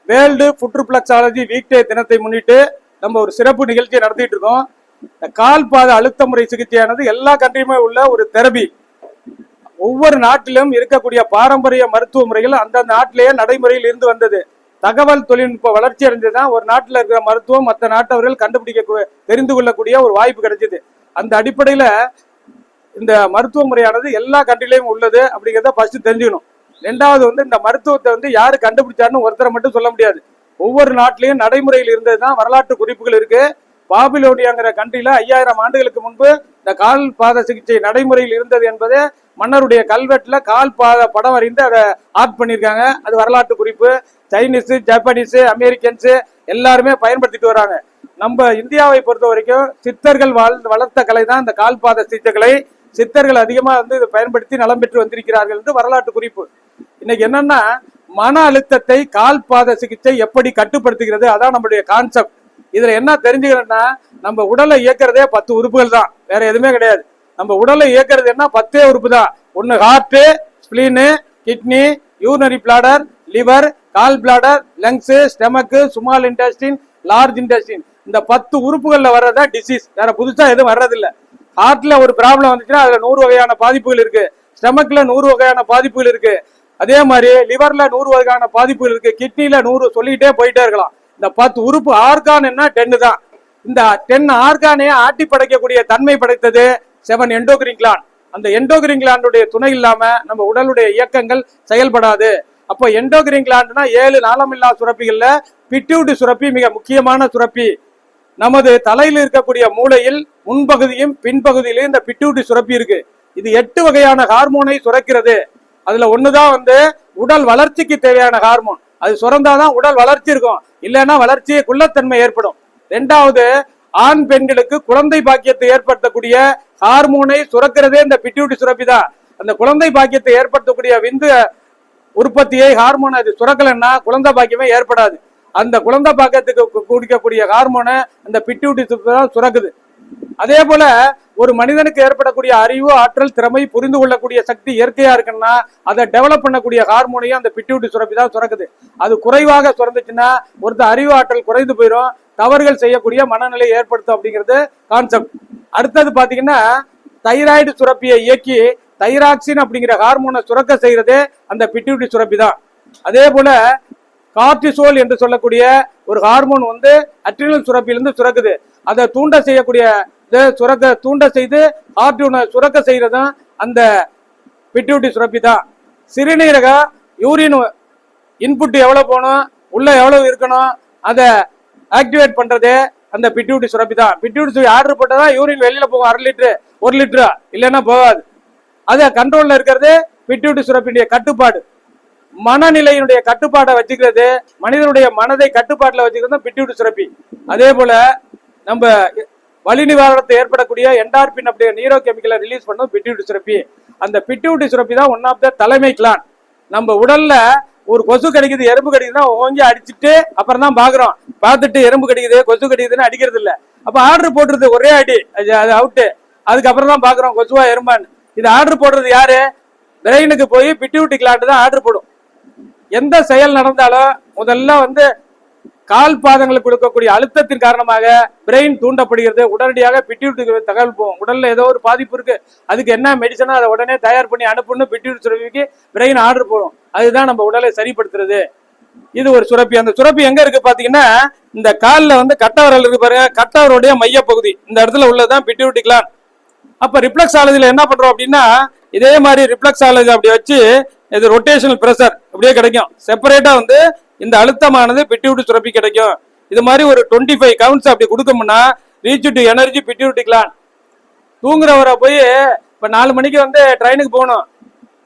World food reflexology week day தினத்தை முன்னிட்டு நம்ம ஒரு சிறப்பு நிகழ்ச்சியை நடத்திட்டு இருக்கோம். இந்த கால் பாத அழுத்த முறை சிகிச்சையானது எல்லா கண்ட்ரியுமே உள்ள ஒரு தெரபி. ஒவ்வொரு நாட்டிலும் இருக்கக்கூடிய பாரம்பரிய மருத்துவ முறைகள் அந்தந்த நாட்டிலேயே நடைமுறையில் இருந்து வந்தது. தகவல் தொழில்நுட்ப வளர்ச்சி அடைந்துதான் ஒரு நாட்டில் இருக்கிற மருத்துவம் மற்ற நாட்டவர்கள் கண்டுபிடிக்க தெரிந்து கொள்ளக்கூடிய ஒரு வாய்ப்பு கிடைச்சது. அந்த அடிப்படையில இந்த மருத்துவ முறையானது எல்லா கண்ட்ரிலையும் உள்ளது அப்படிங்கிறத ஃபர்ஸ்ட் தெரிஞ்சுக்கணும். ரெண்டாவது இந்த மருத்துவத்தை யாரு கண்டுபிடிச்சாருன்னு ஒருத்தரை மட்டும் சொல்ல முடியாது. ஒவ்வொரு நாட்டிலையும் நடைமுறையில் இருந்ததுதான் வரலாற்று குறிப்புகள் இருக்கு. பாபிலோனியாங்கிற கண்ட்ரில 5000 ஆண்டுகளுக்கு முன்பு இந்த கால் பாத சிகிச்சை நடைமுறையில் இருந்தது என்பது மன்னருடைய கல்வெட்டுல கால் பாத படம் வரைந்து அதை ஆர்ட் பண்ணியிருக்காங்க. அது வரலாற்று குறிப்பு. சைனீஸ், ஜப்பானீஸ், அமெரிக்கன்ஸ் எல்லாருமே பயன்படுத்திட்டு வராங்க. நம்ம இந்தியாவை பொறுத்த வரைக்கும் சித்தர்கள் வளர்த்த கலை தான் இந்த கால் பாத சிகிச்சைகளை. சித்தர்கள் அதிகமா இதை பயன்படுத்தி நலம் பெற்று வந்திருக்கிறார்கள் என்று வரலாற்று குறிப்பு. இன்னைக்கு என்னன்னா, மன அழுத்தத்தை கால் பாத சிகிச்சை எப்படி கட்டுப்படுத்துகிறது, அதான் நம்மளுடைய கான்செப்ட். இதுல என்ன தெரிஞ்சுக்கிறோம்னா, நம்ம உடலை இயக்கிறதே 10 உறுப்புகள் தான், வேற எதுவுமே கிடையாது. நம்ம உடலை இயக்கிறது என்ன 10 உறுப்பு தான். ஒன்னு heart, spleen, kidney, urinary bladder, liver, gall bladder, lungs, stomach, small intestine, large intestine. இந்த 10 உறுப்புகள்ல வர்றதா டிசீஸ், வேற புதுசா எதுவும் வர்றதில்லை. ஹார்ட்ல ஒரு ப்ராப்ளம் வந்துச்சுன்னா அதுல 100 வகையான பாதிப்புகள் இருக்கு. ஸ்டெமக்ல 100 வகையான பாதிப்புகள் இருக்கு. அதே மாதிரி லிவர்ல 100 வகையான பாதிப்புகள் இருக்கு. கிட்னில 100, சொல்லிட்டே போயிட்டே இருக்கலாம். இந்த 10 உறுப்பு ஆர்கான் என்ன 10 தான். இந்த 10 ஆர்கானையே ஆட்டி படைக்கக்கூடிய தன்மை படைத்தது 7 எண்டோகிரின் கிளாண்ட். அந்த எண்டோகிரின் கிளாண்டுடைய துணை இல்லாம நம்ம உடலுடைய இயக்கங்கள் செயல்படாது. அப்போ எண்டோகிரின் கிளாண்ட்னா 7 நாளமில்லா சுரப்பிகள்ல பிட்யூட்டரி சுரப்பி மிக முக்கியமான சுரப்பி. நமது தலையில் இருக்கக்கூடிய மூளையில் முன்பகுதியும் பின்பகுதியிலும் இந்த பிட்யூட்டரி சுரப்பி இருக்கு. இது 8 வகையான ஹார்மோனை சுரக்கிறது. அதுல ஒண்ணுதான் உடல் வளர்ச்சிக்கு தேவையான ஹார்மோன். அது சுரந்தாதான் உடல் வளர்ச்சி இருக்கும், இல்லைன்னா வளர்ச்சியை குள்ளத்தன்மை ஏற்படும். 2வது, ஆண் பெண்களுக்கு குழந்தை பாக்கியத்தை ஏற்படுத்தக்கூடிய ஹார்மோனை சுரக்கிறதே இந்த பிட்யூட்டரி சுரப்பி தான். அந்த குழந்தை பாக்கியத்தை ஏற்படுத்தக்கூடிய விந்து உற்பத்தியை ஹார்மோன் அது சுரக்கலன்னா குழந்தை பாக்கியமே ஏற்படாது. அந்த குழந்தை பாக்கியத்துக்கு குடிக்கக்கூடிய ஹார்மோனை அந்த பிட்யூட்டரி சுரப்பி தான் சுரக்குது. அதே போல ஒரு மனிதனுக்கு ஏற்படக்கூடிய அறிவு, ஆற்றல், திறமை, புரிந்து கொள்ளக்கூடிய சக்தி இயற்கையா இருக்குன்னா அதை டெவலப் பண்ணக்கூடிய ஹார்மோனையும் அந்த பிட்யூட்டரி சுரப்பி தான் சுரக்குது. அது குறைவாக சுரந்துச்சுன்னா ஒருத்தர் அறிவு, ஆற்றல் குறைந்து போயிடும், தவறுகள் செய்யக்கூடிய மனநிலை ஏற்படுத்தும் அப்படிங்கிறது கான்செப்ட். அடுத்தது பாத்தீங்கன்னா, தைராய்டு சுரப்பியை இயக்கி தைராக்சின் அப்படிங்கிற ஹார்மோனை சுரக்க செய்யறது அந்த பிட்யூட்டரி சுரப்பி தான். அதே போல கார்டிசோல் என்று சொல்லக்கூடிய ஒரு ஹார்மோன் அட்ரினல் சுரப்பிலிருந்து சுரக்குது. அதை தூண்ட செய்யக்கூடிய தூண்ட செய்து ஹார்ட் சுரக்க செய்யறதும் அந்த பிட்யூட்டரி சுரப்பி தான். சிறுநீரக யூரின் இன்புட் எவ்வளவு போகணும், உள்ள எவ்வளவு இருக்கணும், அதை ஆக்டிவேட் பண்றது அந்த பிட்யூட்டரி சுரப்பி தான். பிட்யூட்டரி சுரப்பி ஆர்டர் போட்டதான் யூரின் வெளியில போகும், 1/2 லிட்டரு 1 லிட்டரா, இல்லைன்னா போகாது. அதை கண்ட்ரோல்ல இருக்கிறது பிட்யூட்டரி சுரப்பியுடைய கட்டுப்பாடு. மனநிலையினுடைய கட்டுப்பாடை வச்சுக்கிறது, மனிதனுடைய மனதை கட்டுப்பாட்டில் வச்சுக்கிறது பிட்யூட்டரி சுரப்பி. அதே போல நம்ம வலி நிவாரணத்தை ஏற்படக்கூடிய என்டார்பின் அப்படிங்கிற நீரோ கெமிக்கலை ரிலீஸ் பண்ணும் பிட்யூட்டரி சுரப்பி. அந்த பிட்யூட்டரி சுரப்பி தான் ஒன் ஆஃப் த தலைமை கிளான். நம்ம உடல்ல ஒரு கொசு கடிக்குது, எறும்பு கடிக்குதுன்னா ஓங்கி அடிச்சுட்டு அப்புறம் தான் பாக்குறோம். பார்த்துட்டு எறும்பு கடிக்குது, கொசு கடிக்குதுன்னு அடிக்கிறது இல்லை. அப்ப ஆர்டர் போடுறது ஒரே அடி, அது அவுட்டு. அதுக்கப்புறம் தான் பாக்குறோம் கொசுவா எறும்பான்னு. இது ஆர்டர் போடுறது யாரு? பிரெயினுக்கு போய் பிட்யூட்டரி கிளாண்ட் தான் ஆர்டர் போடும். எந்த செயல் நடந்தாலும் முதல்ல கால் பாதங்களுக்கு கொடுக்கக்கூடிய அழுத்தத்தின் காரணமாக பிரெயின் தூண்டப்படுகிறது. உடனடியாக பிட்யூட்டரி தகவல் போகும், உடல்ல ஏதோ ஒரு பாதிப்பு இருக்கு, அதுக்கு என்ன மெடிசனோ அதை உடனே தயார் பண்ணி அனுப்புன்னு பிட்யூட்டரி சுரப்பிக்கு பிரெயின் ஆர்டர் போடும். அதுதான் நம்ம உடலை சரிப்படுத்துறது. இது ஒரு சுரப்பி. அந்த சுரப்பி எங்க இருக்கு பாத்தீங்கன்னா, இந்த காலில் கட்டவரல் இருக்கு பாருங்க, கட்டவருடைய மையப்பகுதி இந்த இடத்துல உள்ளதான் பிட்யூட்டரி கிளாண்ட். அப்ப ரிஃப்ளெக்ஸாலஜில என்ன பண்றோம் அப்படின்னா, இதே மாதிரி ரிஃப்ளெக்ஸாலஜி அப்படி வச்சு இது ரொட்டேஷனல் பிரஷர் அப்படியே கிடைக்கும். செப்பரேட்டா இந்த அழுத்தமானது பிட்யூட்டரி சுரப்பி கிடைக்கும். இது மாதிரி ஒரு 25 கவுண்ட்ஸ் அப்படி கொடுக்கணும்னா reach to energy pituitary gland. தூங்குறவரை போய் இப்ப 4 மணிக்கு ட்ரெயினுக்கு போகணும்,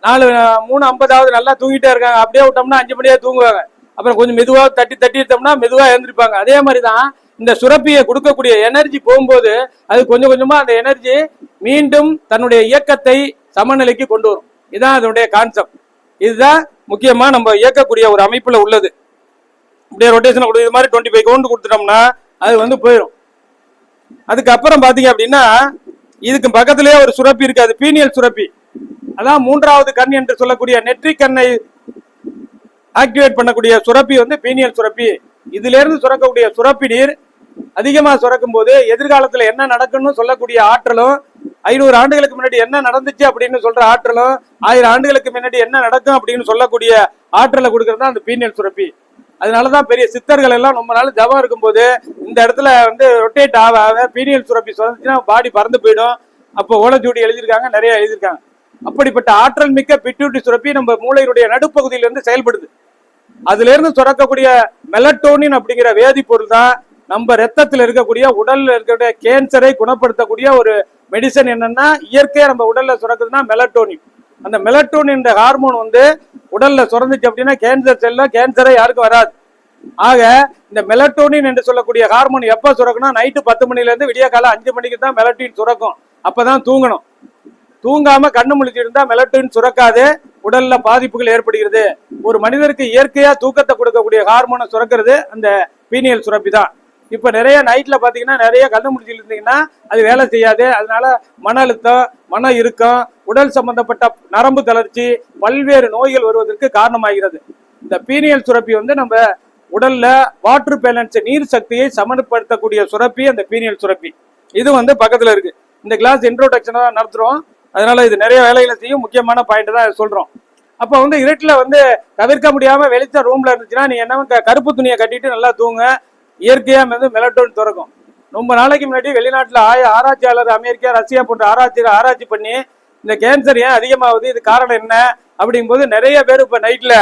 3:50 நல்லா தூங்கிட்டே இருக்காங்க, அப்படியே விட்டோம்னா 5 மணியே தூங்குவாங்க. அப்புறம் கொஞ்சம் மெதுவா தட்டி எடுத்தோம்னா மெதுவா எழுந்திருப்பாங்க. அதே மாதிரிதான் இந்த சுரப்பியை கொடுக்கக்கூடிய எனர்ஜி போகும்போது அது கொஞ்சம் கொஞ்சமா அந்த எனர்ஜி மீண்டும் தன்னுடைய இயக்கத்தை சமநிலைக்கு கொண்டு வரும். இதுதான் அதனுடைய கான்செப்ட். இதுதான் முக்கியமா நம்ம இயக்கக்கூடிய ஒரு அமைப்புல உள்ளது. இப்படியே ரொட்டேஷன் இது மாதிரி 25 கவுண்ட் கொடுத்துட்டோம்னா அது போயிடும். அதுக்கப்புறம் பாத்தீங்க அப்படின்னா, இதுக்கு பக்கத்திலேயே ஒரு சுரப்பி இருக்கு, அது பீனியல் சுரப்பி. அதான் 3வது கண் என்று சொல்லக்கூடிய நெற்றி கண்ணை ஆக்டிவேட் பண்ணக்கூடிய சுரப்பி வந்து பீனியல் சுரப்பி. இதுல இருந்து சுரக்கக்கூடிய சுரப்பி நீர் அதிகமா சுரக்கும் போது எதிர்காலத்துல என்ன நடக்கும்னு சொல்லக்கூடிய ஆற்றலும், 500 ஆண்டுகளுக்கு முன்னாடி என்ன நடந்துச்சு அப்படின்னு சொல்ற ஆற்றலும், 1000 ஆண்டுகளுக்கு முன்னாடி என்ன நடக்கும் அப்படின்னு சொல்லக்கூடிய ஆற்றலை கொடுக்கறது தான் அந்த பீனியல் சுரப்பி. அதனாலதான் பெரிய சித்தர்கள் எல்லாம் ரொம்ப நாள் ஜபம் இருக்கும்போது இந்த இடத்துல வந்து ரொட்டேட் ஆக பீனியல் சுரப்பி சுரந்துச்சுன்னா பாடி பறந்து போயிடும். அப்போ ஓலைச்சூடி எழுதியிருக்காங்க, நிறைய எழுதியிருக்காங்க. அப்படிப்பட்ட ஆற்றல் மிக்க பிட்யூட்டரி சுரப்பி நம்ம மூளையினுடைய நடுப்பகுதியிலிருந்து செயல்படுது. அதுல இருந்து சுரக்கக்கூடிய மெலட்டோனின் அப்படிங்கிற வேதிப்பொருள் தான் நம்ம ரத்தத்தில் இருக்கக்கூடிய உடல்ல இருக்கக்கூடிய கேன்சரை குணப்படுத்தக்கூடிய ஒரு மெடிசன். என்னன்னா இயற்கையா நம்ம உடல்ல சுரக்குதுன்னா மெலட்டோனின். அந்த மெலட்டோனின் ஹார்மோன் வந்து உடல்ல சுரந்துச்சு அப்படின்னா கேன்சர் செல்ல கேன்சரே யாருக்கும் வராது. ஆக இந்த மெலட்டோனின் என்று சொல்லக்கூடிய ஹார்மோன் எப்ப சுரக்கணும்? நைட்டு 10 மணில இருந்து விடிய காலம் 5 மணிக்கு தான் மெலட்டோனின் சுரக்கும். அப்பதான் தூங்கணும். தூங்காம கண்ணு முழிச்சு இருந்தா மெலட்டோனின் சுரக்காது, உடல்ல பாதிப்புகள் ஏற்படுகிறது. ஒரு மனிதருக்கு இயற்கையா தூக்கத்தை கொடுக்கக்கூடிய ஹார்மோனை சுரக்கிறது அந்த பீனியல் சுரப்பி தான். இப்ப நிறைய நைட்ல பாத்தீங்கன்னா நிறைய கண்ணு முடிச்சிட்டு இருந்தீங்கன்னா அது வேலை செய்யாது. அதனால மன அழுத்தம், மன இறுக்கம், உடல் சம்பந்தப்பட்ட நரம்பு தளர்ச்சி, பல்வேறு நோய்கள் வருவதற்கு காரணமாகிறது. இந்த பீனியல் சுரப்பி வந்து நம்ம உடல்ல வாட்டர் பேலன்ஸ், நீர் சக்தியை சமன்படுத்தக்கூடிய சுரப்பி அந்த பீனியல் சுரப்பி. இது வந்து பக்கத்துல இருக்கு. இந்த கிளாஸ் இன்ட்ரோடக்ஷனா தான் நடத்துறோம். அதனால இது நிறைய வேலைகளை செய்யும். முக்கியமான பாயிண்ட் தான் சொல்றோம். அப்ப வந்து இருட்டுல வந்து தவிர்க்க முடியாம வெளிச்ச ரூம்ல இருந்துச்சுன்னா நீ என்ன கருப்பு துணியை கட்டிட்டு நல்லா தூங்க. இயற்கையா வந்து மெலட்டோனின் துறக்கும். ரொம்ப நாளைக்கு முன்னாடி வெளிநாட்டுல ஆராய்ச்சியாளர் அமெரிக்கா, ரஷ்யா போன்ற ஆராய்ச்சி பண்ணி இந்த கேன்சர் ஏன் அதிகமாகுது, இது காரணம் என்ன அப்படிங்கும் போது நிறைய பேர் இப்ப நைட்ல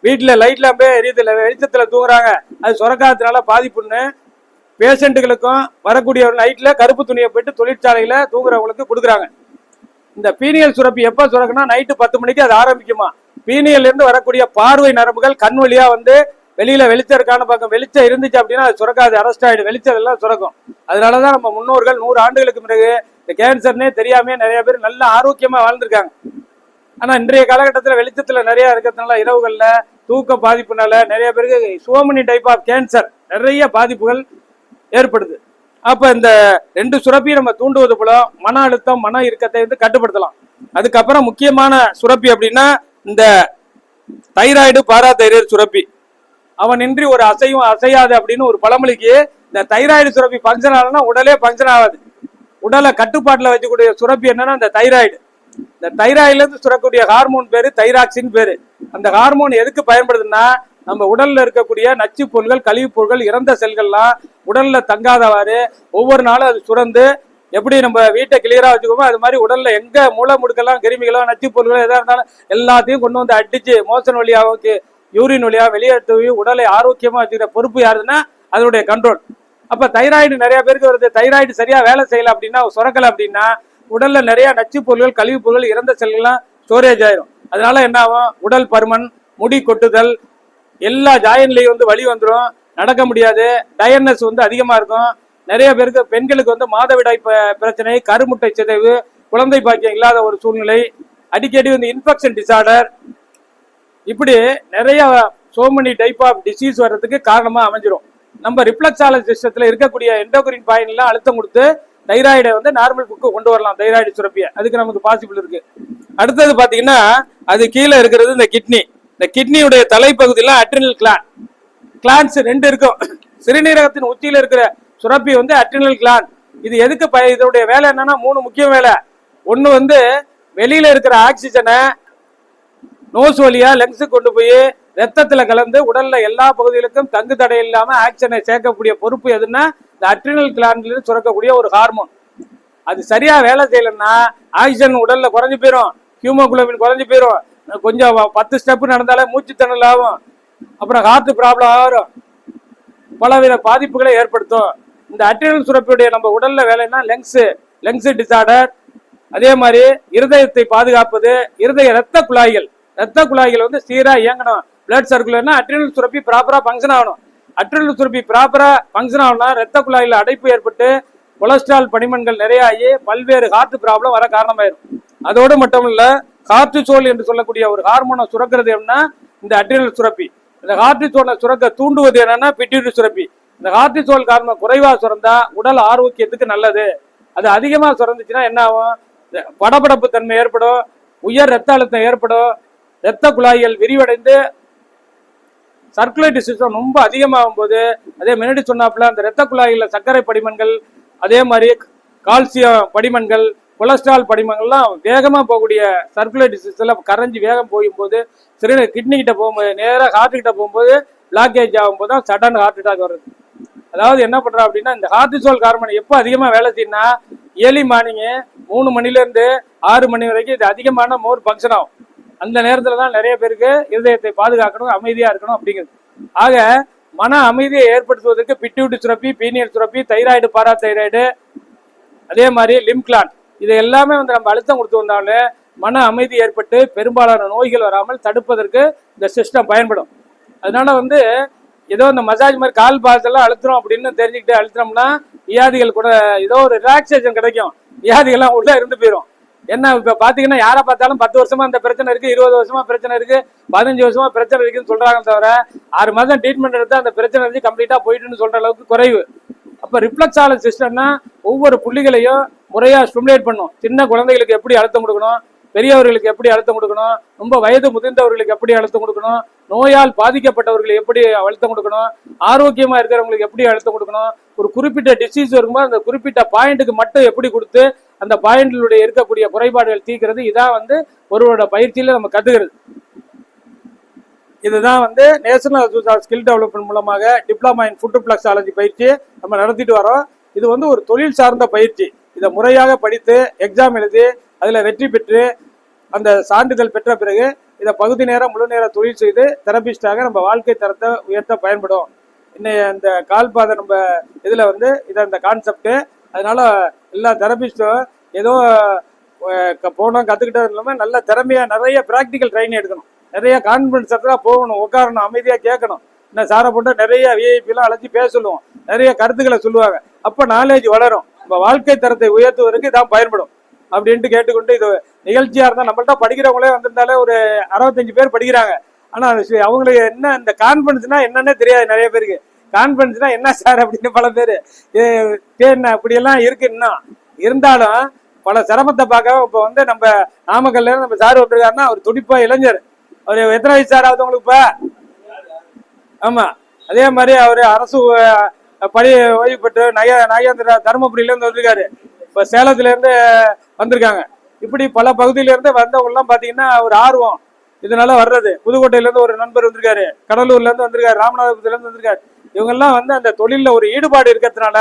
வீட்டுல லைட்ல போய் எரியதுல வெளிச்சத்துல தூங்குறாங்க. அது சுரக்காததுனால பாதிப்புன்னு பேஷண்ட்டுகளுக்கும் வரக்கூடிய ஒரு நைட்ல கருப்பு துணியை போயிட்டு தொழிற்சாலையில தூங்குறவங்களுக்கு கொடுக்குறாங்க. இந்த பீனியல் சுரப்பி எப்ப சுரக்குன்னா நைட்டு 10 மணிக்கு அது ஆரம்பிக்குமா. பீனியல் இருந்து வரக்கூடிய பார்வை நரம்புகள் கண் வழியா வந்து வெளியில வெளிச்சம் இருக்கான பக்கம் வெளிச்சம் இருந்துச்சு அப்படின்னா அது சுரக்காது, அரெஸ்ட் ஆயிடும். வெளிச்சம் எல்லாம் சுரக்கும். அதனாலதான் நம்ம முன்னோர்கள் 100 ஆண்டுகளுக்கு பிறகு இந்த கேன்சர்னே தெரியாம நிறைய பேர் நல்ல ஆரோக்கியமா வாழ்ந்திருக்காங்க. ஆனா இன்றைய காலகட்டத்தில் வெளிச்சத்துல நிறைய இருக்கிறதுனால இரவுகள்ல தூக்க பாதிப்புனால நிறைய பேருக்கு சோமனி டைப் ஆஃப் கேன்சர் நிறைய பாதிப்புகள் ஏற்படுது. அப்ப இந்த 2 சுரப்பியை நம்ம தூண்டுவது போல மன அழுத்தம், மன இறுக்கத்தை வந்து கட்டுப்படுத்தலாம். அதுக்கப்புறம் முக்கியமான சுரப்பி அப்படின்னா இந்த தைராய்டு, பாராதைராய்டு சுரப்பி. அவனின்றி ஒரு அசையும் அசையாது அப்படின்னு ஒரு பழமொழிக்கு இந்த தைராய்டு சுரப்பி பங்கன் ஆகலன்னா உடலே பங்கன் ஆகாது. உடலை கட்டுப்பாட்டுல வச்சுக்கூடிய சுரப்பி என்னன்னா இந்த தைராய்டு. இந்த தைராய்டுல இருந்து சுரக்கக்கூடிய ஹார்மோன் பேரு தைராக்சின் பேரு. அந்த ஹார்மோன் எதுக்கு பயன்படுதுன்னா நம்ம உடல்ல இருக்கக்கூடிய நச்சு பொருள்கள், கழிவுப் பொருள்கள், இறந்த செல்கள்லாம் உடல்ல தங்காதவாறு ஒவ்வொரு நாளும் அது சுரந்து எப்படி நம்ம வீட்டை கிளியரா வச்சுக்கோமோ அது மாதிரி உடல்ல எங்க மூளை முடுக்கெல்லாம் கிருமிகளோ நச்சு பொருள்களோ எதா இருந்தாலும் எல்லாத்தையும் கொண்டு வந்து அடிச்சு மோசன் வழியாக யூரின் வழியா வெளியேற்றி உடலை ஆரோக்கியமா வச்சுக்கிற பொறுப்பு யாருன்னா அதனுடைய கண்ட்ரோல். அப்ப தைராய்டு நிறைய பேருக்கு வருது. தைராய்டு சரியா வேலை செய்யல அப்படின்னா, சுரக்கல அப்படின்னா உடல்ல நிறைய நச்சு பொருள்கள், கழிவுப் பொருள்கள், இறந்த செல்கள்லாம் ஸ்டோரேஜ் ஆயிரும். அதனால என்ன ஆகும்? உடல் பருமன், முடி கொட்டுதல், எல்லா ஜாயின்லையும் வந்து வலி வந்துடும், நடக்க முடியாது, டயர்னஸ் வந்து அதிகமா இருக்கும். நிறைய பேருக்கு பெண்களுக்கு வந்து மாதவிடாய் பிரச்சனை, கருமுட்டை சிதைவு, குழந்தை பாக்கியம் இல்லாத ஒரு சூழ்நிலை, அடிக்கடி வந்து இன்ஃபெக்ஷன் டிசார்டர், இப்படி நிறைய சோமனி டைப் ஆஃப் டிசீஸ் வர்றதுக்கு காரணமா அமைஞ்சிரும். நம்ம ரிஃப்ளெக்ஸாலஜி சிஸ்டத்துல இருக்கக்கூடிய எண்டோக்ரின் பாயிண்ட்லாம் அழுத்தம் கொடுத்து தைராய்டை வந்து நார்மல் புக்கு கொண்டு வரலாம். தைராய்டு சுரப்பிய அதுக்கு நமக்கு பாசிபிள் இருக்கு. அடுத்தது பாத்தீங்கன்னா அது கீழே இருக்கிறது இந்த கிட்னி. இந்த கிட்னியுடைய தலைப்பகுதியில அட்ரினல் கிளான்ஸ் 2 இருக்கும். சிறுநீரகத்தின் உச்சியில இருக்கிற சுரப்பி வந்து அட்ரினல் கிளான். இது எதுக்கு இதோடைய வேலை என்னன்னா 3 முக்கிய வேலை. ஒண்ணு வந்து வெளியில இருக்கிற ஆக்சிஜனை நோஸ் வழியா லங்ஸுக்கு கொண்டு போய் ரத்தத்துல கலந்து உடல்ல எல்லா பகுதிகளுக்கும் தங்கு தடை இல்லாம ஆக்சிஜனை சேர்க்கக்கூடிய பொறுப்பு எதுன்னா இந்த அட்ரினல் கிளாண்ட்ல சுரக்கக்கூடிய ஒரு ஹார்மோன். அது சரியா வேலை செய்யலன்னா ஆக்சிஜன் உடல்ல குறைஞ்சு போயிடும், ஹியூமோகுளோபின் குறைஞ்சு போயிடும், கொஞ்சம் 10 ஸ்டெப் நடந்தாலே மூச்சு திணறல் ஆகும், அப்புறம் ஹார்ட் ப்ராப்ளம் ஆகும், பலவித பாதிப்புகளை ஏற்படுத்தும். இந்த அட்ரினல் சுரப்பியுடைய நம்ம உடல்ல வேலைன்னா லங்ஸ் டிசார்டர், அதே மாதிரி இருதயத்தை பாதுகாப்பது, இருதய ரத்த குழாய்கள் வந்து சீரா இயங்கணும். பிளட் சர்க்குலர்னா அட்ரினல் சுரப்பி ப்ராப்பரா ஃபங்க்ஷன் ஆகணும். அட்ரினல் சுரப்பி ப்ராப்பரா ஃபங்க்ஷன் ஆகணும்னா ரத்த குழாயில் அடைப்பு ஏற்பட்டு கொலஸ்ட்ரால் பனிமன்கள் நிறைய ஆகி பல்வேறு ஹார்ட் ப்ராப்ளம் வர காரணமாயிரும். அதோடு மட்டும் இல்ல கார்டிசோல் என்று சொல்லக்கூடிய ஒரு ஹார்மோனை சுரக்கிறது என்னன்னா இந்த அட்ரினல் சுரப்பி. இந்த கார்டிசோலை சுரக்க தூண்டுவது என்னன்னா பிட்யூட்டரி சுரப்பி. இந்த கார்டிசோல் ஹார்மோன் குறைவா சுரந்தா உடல் ஆரோக்கியத்துக்கு நல்லது. அது அதிகமா சுரந்துச்சுன்னா என்ன ஆகும்? படபடப்பு தன்மை ஏற்படும், உயர் ரத்த அழுத்தம் ஏற்படும், இரத்த குழாய்கள் விரிவடைந்து சர்க்குலேட்டரி சிஸ்டம் ரொம்ப அதிகமாகும் போது, அதே முன்னாடி சொன்னாப்புல அந்த இரத்த குழாயில் சர்க்கரை படிமங்கள், அதே மாதிரி கால்சியம் படிமங்கள், கொலஸ்ட்ரால் படிமங்கள்லாம் வேகமாக போகக்கூடிய சர்க்குலேட்டரி சிஸ்டத்தில் கரைஞ்சி வேகம் போகும்போது கிட்னி கிட்ட போகும்போது, நேராக ஹார்ட் கிட்ட போகும்போது பிளாக்கேஜ் ஆகும்போது தான் சடன் ஹார்ட் அட்டாக் வருது. அதாவது என்ன பண்றோம் அப்படின்னா, இந்த கார்டிசோல் ஹார்மோன் எப்போ அதிகமாக வேலை செய்யணும்னா, ஏர்லி மார்னிங் 3 மணிலேருந்து 6 மணி வரைக்கும் இது அதிகமான மோர் ஃபங்க்ஷன் ஆகும். அந்த நேரத்தில் தான் நிறைய பேருக்கு இருதயத்தை பாதுகாக்கணும், அமைதியாக இருக்கணும் அப்படிங்கிறது. ஆக மன அமைதியை ஏற்படுத்துவதற்கு பிட்யூட்டி சுரப்பி, பீனியல் சுரப்பி, தைராய்டு, பாராதைராய்டு, அதே மாதிரி லிம்கிளான், இது எல்லாமே வந்து நம்ம அழுத்தம் கொடுத்து வந்தாலும் மன அமைதி ஏற்பட்டு பெரும்பாலான நோய்கள் வராமல் தடுப்பதற்கு இந்த சிஸ்டம் பயன்படும். அதனால வந்து ஏதோ இந்த மசாஜ் மாதிரி கால் பாதத்தெல்லாம் அழுத்துறோம் அப்படின்னு தெரிஞ்சுக்கிட்டு அழுத்துறோம்னா வியாதிகள் கூட ஏதோ ஒரு ரிலாக்ஸேஷன் கிடைக்கும், வியாதிகள்லாம் உள்ள இருந்து போயிடும். என்ன இப்ப பாத்தீங்கன்னா யாரை பார்த்தாலும் 10 வருஷமா இந்த பிரச்சனை இருக்கு, 20 வருஷமா பிரச்சனை இருக்கு, 15 வருஷமா பிரச்சனை இருக்குன்னு சொல்றாங்க தவிர 6 மாதம் ட்ரீட்மெண்ட் எடுத்தா அந்த பிரச்சனை இருந்து கம்ப்ளீட்டா போயிட்டுன்னு சொல்ற அளவுக்கு குறைவு. அப்ப ரிஃப்ளெக்ஸாலஜி சிஸ்டம்னா ஒவ்வொரு புள்ளிகளையும் முறையா ஸ்டிமுலேட் பண்ணும். சின்ன குழந்தைகளுக்கு எப்படி அழுத்தம் கொடுக்கணும், பெரியவர்களுக்கு எப்படி அழுத்தம் கொடுக்கணும், ரொம்ப வயது முதிர்ந்தவர்களுக்கு எப்படி அழுத்தம் கொடுக்கணும், நோயால் பாதிக்கப்பட்டவர்களுக்கு எப்படி அழுத்தம் கொடுக்கணும், ஆரோக்கியமா இருக்கிறவங்களுக்கு எப்படி அழுத்தம் கொடுக்கணும், ஒரு குறிப்பிட்ட டிசீஸ் வரும்போது அந்த குறிப்பிட்ட பாயிண்ட்டுக்கு மட்டும் எப்படி கொடுத்து அந்த பாயிண்ட்களுடைய இருக்கக்கூடிய குறைபாடுகள் தீர்க்கிறது, இதான் வந்து ஒருவரோட பயிற்சியில நம்ம கத்துக்கிறது. இதுதான் வந்து நேஷனல் ஸ்கில் டெவலப்மெண்ட் மூலமாக டிப்ளமா இன் ஃபுட் ரிஃப்ளெக்ஸாலஜி பயிற்சி நம்ம நடத்திட்டு வரோம். இது வந்து ஒரு தொழில் சார்ந்த பயிற்சி. இதை முறையாக படித்து எக்ஸாம் எழுதி அதில் வெற்றி பெற்று அந்த சான்றிதழ் பெற்ற பிறகு இதை பகுதி நேரம் முழு நேரம் தொழில் செய்து தெரபிஸ்டாக நம்ம வாழ்க்கை தரத்தை உயர்த்த பயன்படும். இன்னைய இந்த கால்பாதை நம்ம இதில் வந்து இதை இந்த கான்செப்ட். அதனால எல்லா தெரபிஸ்டும் ஏதோ போனோம் கற்றுக்கிட்டது இல்லாமல் நல்ல திறமையாக நிறைய ப்ராக்டிக்கல் ட்ரைனிங் எடுக்கணும், நிறைய கான்ஃபிடன்ஸ் தான் போகணும், உட்காரணும், அமைதியாக கேட்கணும். இன்னும் சாரை போட்டு நிறைய விஐபிலாம் அழைச்சி பேச சொல்லுவோம், நிறைய கருத்துக்களை சொல்லுவாங்க. அப்போ நாலேஜ் வளரும், நம்ம வாழ்க்கை தரத்தை உயர்த்துவதற்கு இதான் பயன்படும் அப்படின்ட்டு கேட்டுக்கொண்டு, இது நிகழ்ச்சியாக இருந்தால் நம்மள்ட்ட படிக்கிறவங்களே வந்திருந்தாலே ஒரு 65 பேர் படிக்கிறாங்க. ஆனால் அவங்களுக்கு என்ன இந்த கான்ஃபிடன்ஸ்னா என்னன்னே தெரியாது. நிறைய பேருக்கு கான்ஃபிடன்ஸ்னா என்ன சார் அப்படின்னு பல பேர் என்ன அப்படியெல்லாம் இருக்கு. இன்னும் இருந்தாலும் பல சிரமத்தை பார்க்க இப்போ வந்து நம்ம நாமக்கல்ல நம்ம சார் விட்டுருக்காருன்னா அவர் துடிப்பா இளைஞர். அவர் எத்தனை வயசு சார் ஆகுது உங்களுக்கு இப்போ? ஆமா, அதே மாதிரி அவர் அரசு பணி ஓய்வு பெற்று நயேந்திர தருமபுரியிலேருந்து வந்திருக்காரு, இப்போ சேலத்துலேருந்து வந்திருக்காங்க. இப்படி பல பகுதியிலேருந்து வந்தவங்கலாம் பார்த்தீங்கன்னா ஒரு ஆர்வம் இதனால வர்றது. புதுக்கோட்டையிலேருந்து ஒரு நண்பர் வந்திருக்காரு, கடலூர்லேருந்து வந்திருக்காரு, ராமநாதபுரத்துலேருந்து வந்திருக்காரு. இவங்கெல்லாம் வந்து அந்த தொழிலில் ஒரு ஈடுபாடு இருக்கிறதுனால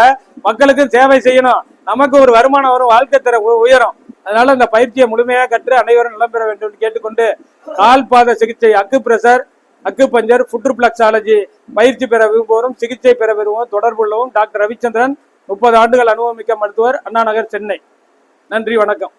மக்களுக்கு சேவை செய்யணும், நமக்கு ஒரு வருமானம் வரும், வாழ்க்கை தர உயரும். அதனால இந்த பயிற்சியை முழுமையாக கற்று அனைவரும் நலம் பெற வேண்டும் என்று கேட்டுக்கொண்டு, கால்பாத சிகிச்சை, அக்கு பிரஷர், அக்கு பஞ்சர், ஃபுட் ரிஃப்ளெக்ஸாலஜி பயிற்சி பெற விரும்புவோரும் சிகிச்சை பெற விரும்புவோம் தொடர்புள்ளவும் டாக்டர் ரவிச்சந்திரன், 30 ஆண்டுகள் அனுபவமிக்க மருத்துவர், அண்ணா நகர், சென்னை. நன்றி, வணக்கம்.